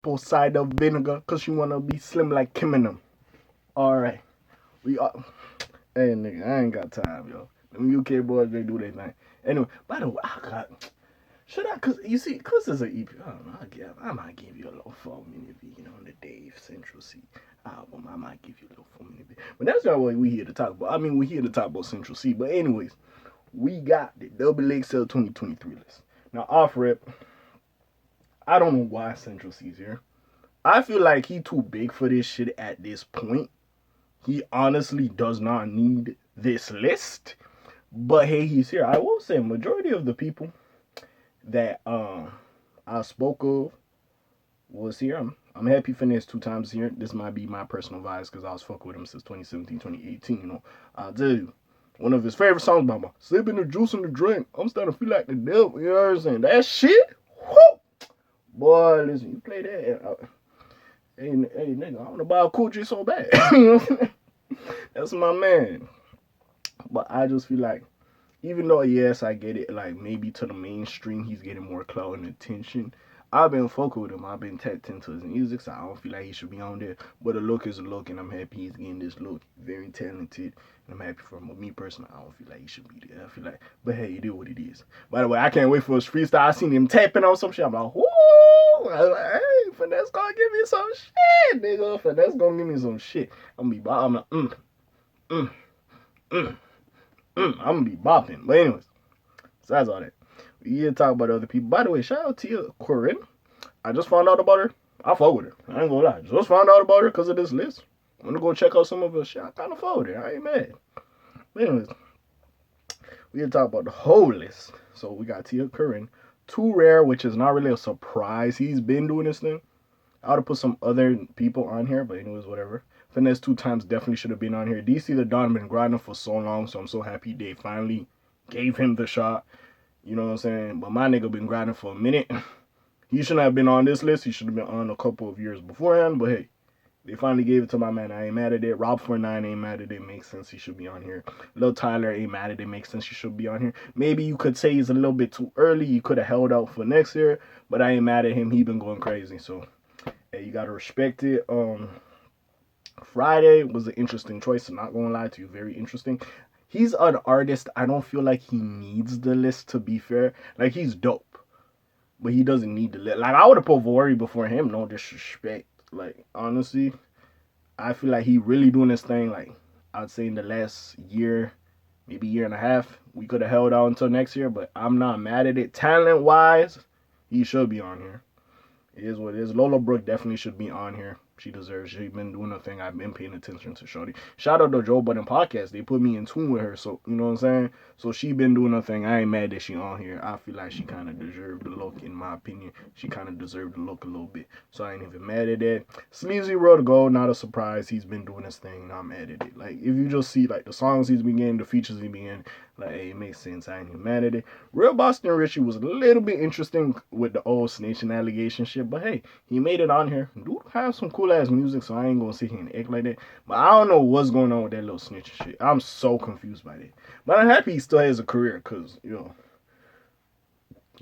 apple cider vinegar because she want to be slim like Kim and them. All right. We are. Hey, nigga, I ain't got time, yo. Them UK boys, they do their thing. Anyway, by the way, I got. Should I? Cause you see, cause it's an EP. I don't know. I might give you a little 4-minute video on the Dave Central C album. I might give you a little 4-minute video. But that's not what we here to talk about. I mean, we here to talk about Central C. But anyways, we got the XXL 2023 list. Now, off rip, I don't know why Central C's here. I feel like he too big for this shit at this point. He honestly does not need this list. But hey, he's here. I will say, majority of the people that I spoke of was here. I'm happy Finesse 2 times here. This might be my personal vibes because I was fucking with him since 2017, 2018. You know, I'll tell you, one of his favorite songs, Mama, sipping the juice in the drink. I'm starting to feel like the devil. You know what I'm saying? That shit, whoo! Boy, listen, you play that. Hey, nigga, I want to buy a Cool J so bad. You know what I'm saying? That's my man. But I just feel like, even though, yes, I get it, like, maybe to the mainstream, he's getting more clout and attention. I've been fucking with him. I've been tapped into his music, so I don't feel like he should be on there. But a look is a look, and I'm happy he's getting this look. Very talented, and I'm happy for him. But me personally, I don't feel like he should be there. I feel like, but hey, it is what it is. By the way, I can't wait for his freestyle. I seen him tapping on some shit. I'm like, whoo! I was like, hey, Finesse gonna give me some shit, nigga. Finesse gonna give me some shit. I'm like, mm, mm, mm. I'm gonna be bopping. But anyways, besides all that, we here to talk about other people. By the way, shout out to you, Corinne. I just found out about her. I fuck with her. I ain't gonna lie. Just found out about her because of this list. I'm gonna go check out some of her shit. I kind of fuck with her. I ain't mad. But anyways, we here to talk about the whole list. So we got Tia Curran. Too Rare, which is not really a surprise. He's been doing this thing. I would have put some other people on here, but anyways, whatever. Finesse 2 times definitely should have been on here. DC the Don been grinding for so long, so I'm so happy they finally gave him the shot. You know what I'm saying? But my nigga been grinding for a minute. He shouldn't have been on this list. He should have been on a couple of years beforehand. But hey, they finally gave it to my man. I ain't mad at it. Rob 49 ain't mad at it. Makes sense. He should be on here. Lil Tyler ain't mad at it. Makes sense. He should be on here. Maybe you could say he's a little bit too early. He could have held out for next year. But I ain't mad at him. He been going crazy. So hey, you gotta respect it. Friday was an interesting choice. I'm not gonna lie to you. Very interesting. He's an artist. I don't feel like he needs the list, to be fair. Like, he's dope, but he doesn't need the list. Like, I would have put Vori before him. No disrespect. Like, honestly, I feel like he really doing this thing. Like, I'd say in the last year, maybe year and a half, we could have held out until next year. But I'm not mad at it. Talent wise, he should be on here. It is what it is. Lola Brooke definitely should be on here. She deserves. She's been doing a thing. I've been paying attention to Shorty. Shout out to Joe Budden podcast. They put me in tune with her. So you know what I'm saying. So she been doing her thing. I ain't mad that she on here. I feel like she kind of deserved the look, in my opinion. She kind of deserved the look a little bit. So I ain't even mad at that. Sleazy Road to Go. Not a surprise. He's been doing his thing. Not mad at it. Like, if you just see like the songs he's been getting, the features he been getting, like, hey, it makes sense. I ain't even mad at it. Real Boston Richie was a little bit interesting with the old snitching allegation shit, but hey, he made it on here. Dude have some cool ass music, so I ain't gonna sit here and act like that. But I don't know what's going on with that little snitching shit. I'm so confused by that. But I'm happy he still has a career, cause you know.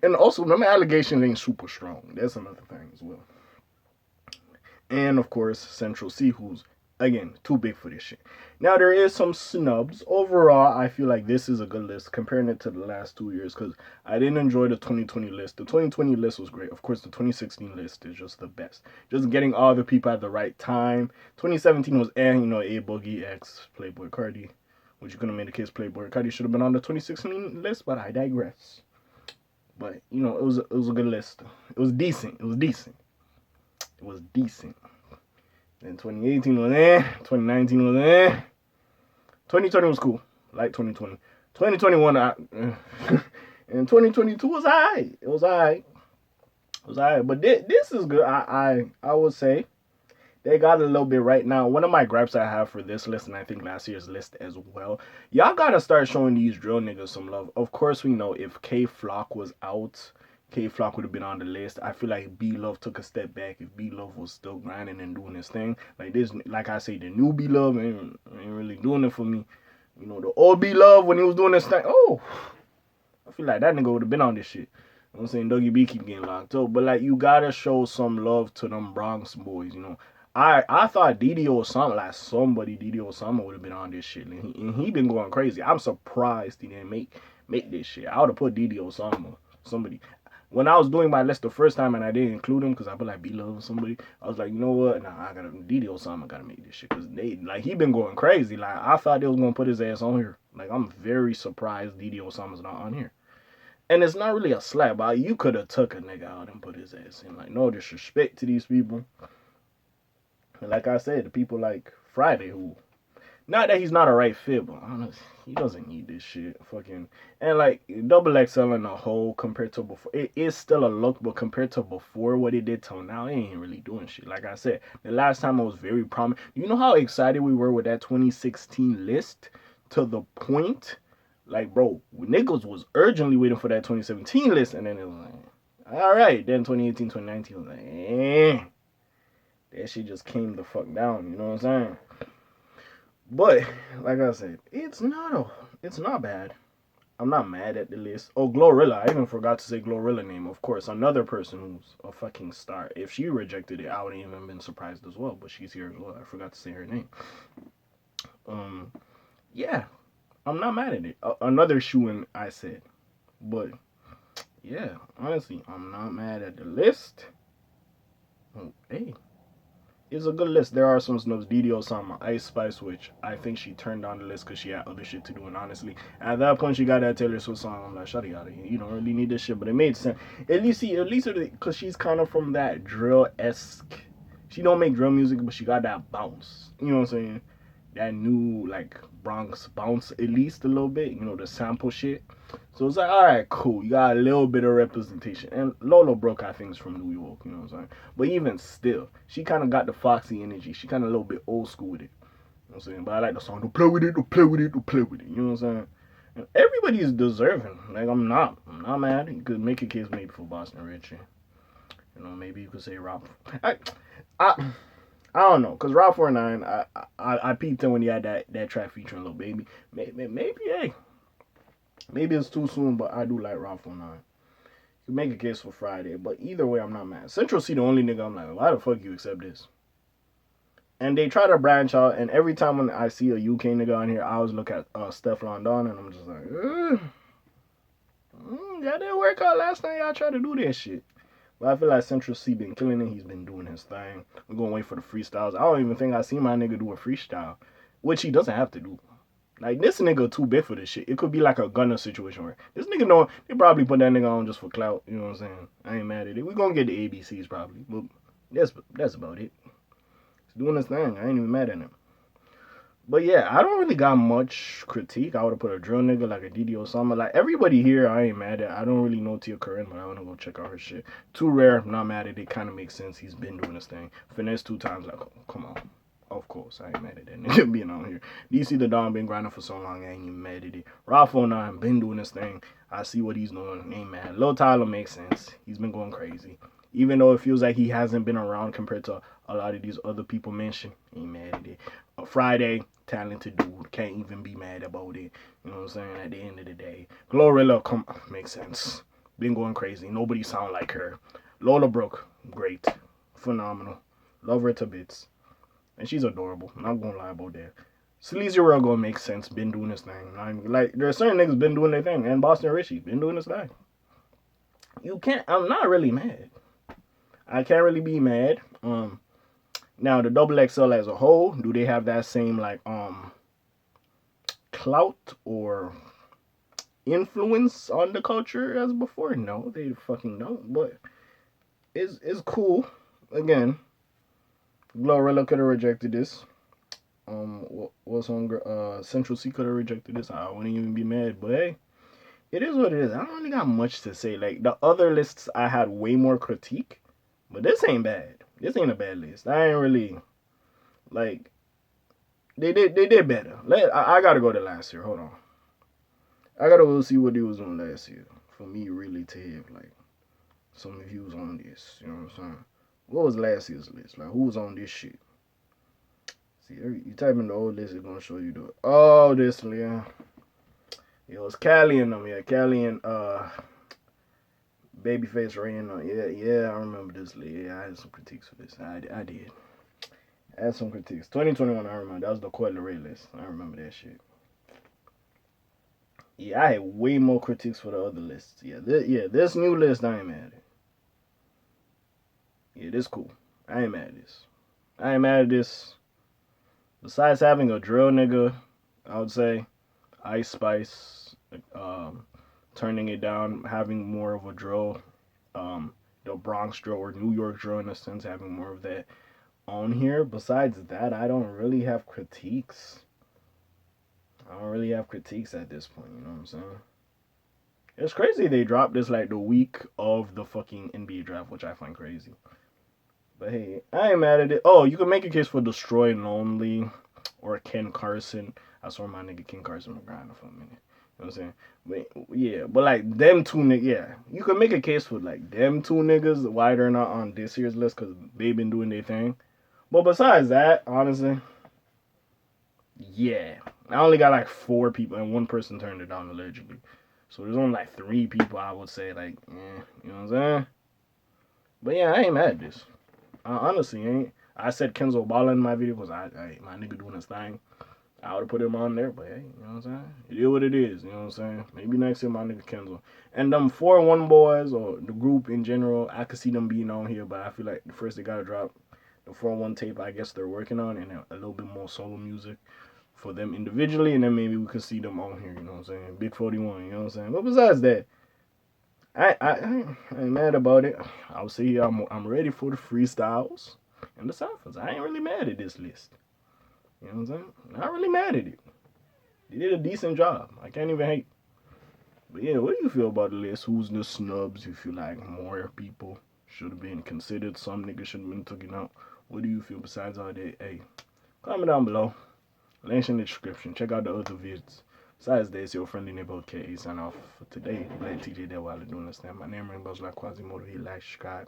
And also, them allegations ain't super strong. That's another thing as well. And of course, Central C, who's again too big for this shit. Now there is some snubs. Overall, I feel like this is a good list comparing it to the last 2 years because I didn't enjoy the 2020 list. The 2020 list was great. Of course, the 2016 list is just the best. Just getting all the people at the right time. 2017 was you know, A Boogie X Playboy Cardi, which you could have made the case Playboy Cardi should have been on the 2016 list, but I digress. But you know, it was a good list. It was decent. It was decent. It was decent. Then 2018 was 2019 was 2020 was cool. Like 2020. 2021 and 2022 was alright. It was alright. It was alright. But this is good. I would say they got a little bit right now. One of my gripes I have for this list, and I think last year's list as well, y'all gotta start showing these drill niggas some love. Of course, we know if K Flock was out, K Flock would have been on the list. I feel like B Love took a step back. If B Love was still grinding and doing his thing, like this, like I say, the new B Love ain't really doing it for me. You know, the old B Love when he was doing this thing, oh, I feel like that nigga would have been on this shit. I'm saying Dougie B keep getting locked up, but like you gotta show some love to them Bronx boys, you know. I thought Didi Osama, like somebody Didi Osama would have been on this shit, and he been going crazy. I'm surprised he didn't make this shit. I would have put Didi Osama, somebody. When I was doing my list the first time and I didn't include him because I put like B Love or somebody, I was like, you know what? Nah, I gotta Didi Osama gotta make this shit because they like he been going crazy. Like I thought they was gonna put his ass on here. Like I'm very surprised Didi Osama's not on here. And it's not really a slap. You could have took a nigga out and put his ass in. Like, no disrespect to these people. And like I said, the people like Friday, who, not that he's not a right fit, but honestly, he doesn't need this shit. Fucking, and like, Double XL in a whole compared to before, it is still a look, but compared to before what it did till now, it ain't really doing shit. Like I said, the last time I was very prominent. You know how excited we were with that 2016 list? To the point like, bro, niggas was urgently waiting for that 2017 list, and then it was like, all right. Then 2018, 2019 was like, that shit just came the fuck down. You know what I'm saying? But like I said, it's not bad. I'm not mad at the list. Oh, Glorilla. I even forgot to say Glorilla name. Of course, another person who's a fucking star. If she rejected it, I wouldn't even been surprised as well. But she's here as well. I forgot to say her name. Yeah, I'm not mad at it. Another shoe in, I said. But yeah, honestly, I'm not mad at the list. Oh, hey, it's a good list. There are some snubs. Didi Osama, Ice Spice, which I think she turned on the list because she had other shit to do. And honestly, at that point, she got that Taylor Swift song. I'm like, shut it out of here. You don't really need this shit, but it made sense. At least because she's kind of from that drill esque. She don't make drill music, but she got that bounce. You know what I'm saying? That new like Bronx bounce at least a little bit, you know, the sample shit. So it's like, all right, cool. You got a little bit of representation. And Lolo Brook, I think, is from New York, you know what I'm saying? But even still, she kind of got the Foxy energy. She kind of a little bit old school with it. You know what I'm saying? But I like the song, don't play with it, don't play with it, don't play with it. You know what I'm saying? And everybody's deserving. Like, I'm not mad. You could make a case maybe for Boston Richie. You know, maybe you could say Rob. I, I don't know, cause Rob 49, I peeped him when he had that track featuring Lil Baby. Maybe, hey, maybe it's too soon, but I do like Rob 49. You make a case for Friday, but either way, I'm not mad. Central C, the only nigga I'm like, why the fuck you accept this? And they try to branch out, and every time when I see a UK nigga on here, I always look at Steph London, and I'm just like, that didn't work out last time y'all tried to do that shit. But I feel like Central C been killing it. He's been doing his thing. We're gonna wait for the freestyles. I don't even think I see my nigga do a freestyle, which he doesn't have to do. Like this nigga too big for this shit. It could be like a Gunner situation where this nigga know they probably put that nigga on just for clout. You know what I'm saying? I ain't mad at it. We gonna get the ABCs probably, but that's about it. He's doing his thing. I ain't even mad at him. But yeah, I don't really got much critique. I would have put a drill nigga like a Didi Osama. Like everybody here, I ain't mad at. I don't really know Tia Curran, but I want to go check out her shit. Too Rare, not mad at it. Kind of makes sense. He's been doing this thing. Finesse 2 times, like, come on. Of course, I ain't mad at that nigga being on here. DC the Don been grinding for so long, I ain't even mad at it. Raw 9 been doing this thing. I see what he's doing. Ain't mad. Lil Tyler makes sense. He's been going crazy. Even though it feels like he hasn't been around compared to a lot of these other people mentioned, ain't mad at it. Friday, talented dude, can't even be mad about it. You know what I'm saying? At the end of the day, Glorilla, makes sense. Been going crazy. Nobody sound like her. Lola Brooke, great, phenomenal. Love her to bits, and she's adorable. I'm not gonna lie about that. Sleazy Ruggo makes sense. Been doing his thing. Like there's certain niggas been doing their thing, and Boston Richie been doing his thing. You can't. I'm not really mad. I can't really be mad. Now the Double XL as a whole, do they have that same like clout or influence on the culture as before? No, they fucking don't. But it's cool. Again, Glorilla could have rejected this. What's on Central C could have rejected this. I wouldn't even be mad. But hey, it is what it is. I don't really got much to say. Like the other lists, I had way more critique. But this ain't bad. This ain't a bad list. I ain't really like they did better. I gotta go to last year. Hold on. I gotta go see what they was on last year for me really to have like some views on this. You know what I'm saying? What was last year's list? Like who was on this shit? See, you type in the old list, it's gonna show you the this yeah. It was Cali and them, yeah. Cali and Babyface Rain. Yeah, I remember this. Yeah, I had some critiques for this. I did. I had some critiques. 2021, I remember. That was the Coi Leray list. I remember that shit. Yeah, I had way more critiques for the other lists. This new list, I ain't mad at. Yeah, this cool. I ain't mad at this. I ain't mad at this. Besides having a drill nigga, I would say Ice Spice, um, turning it down, having more of a drill, um, the Bronx drill or New York drill in a sense, having more of that on here. Besides that, I don't really have critiques. I don't really have critiques at this point. You know what I'm saying? It's crazy they dropped this like the week of the fucking NBA draft, which I find crazy. But hey, I ain't mad at it. Oh, you can make a case for Destroy Lonely or Ken Carson. I saw my nigga Ken Carson McGrinder for a minute. You know what I'm saying? But yeah, but like them two niggas, yeah. You can make a case for like them two niggas why they're not on this year's list because they been doing their thing. But besides that, honestly, yeah. I only got like 4 people and one person turned it down allegedly. So there's only like 3 people I would say like, you know what I'm saying? But yeah, I ain't mad at this. I honestly ain't. I said Kenzo Balla in my video because my nigga doing his thing. I would have put him on there, but hey, you know what I'm saying? It is what it is, you know what I'm saying? Maybe next year my nigga Kenzo. And them 4-1 boys or the group in general, I could see them being on here, but I feel like the first they gotta drop the 4-1 tape I guess they're working on and a little bit more solo music for them individually, and then maybe we could see them on here, you know what I'm saying? Big 41, you know what I'm saying? But besides that, I ain't mad about it. I'll say I'm ready for the freestyles and the ciphers. I ain't really mad at this list. You know what I'm saying? Not really mad at it. They did a decent job. I can't even hate. But yeah, what do you feel about the list? Who's the snubs? You feel like more people should have been considered. Some niggas should have been taken out. What do you feel besides all that? Hey, comment down below. Links in the description. Check out the other vids. Besides this, your friendly neighborhood K.A. sign off for today. Glad TJ there while doing this thing. My name is like Quasimodo. He like subscribe.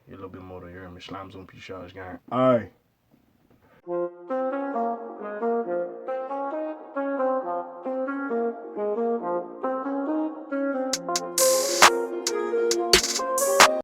A little bit more to hear me. Slams on P. Gang. Alright.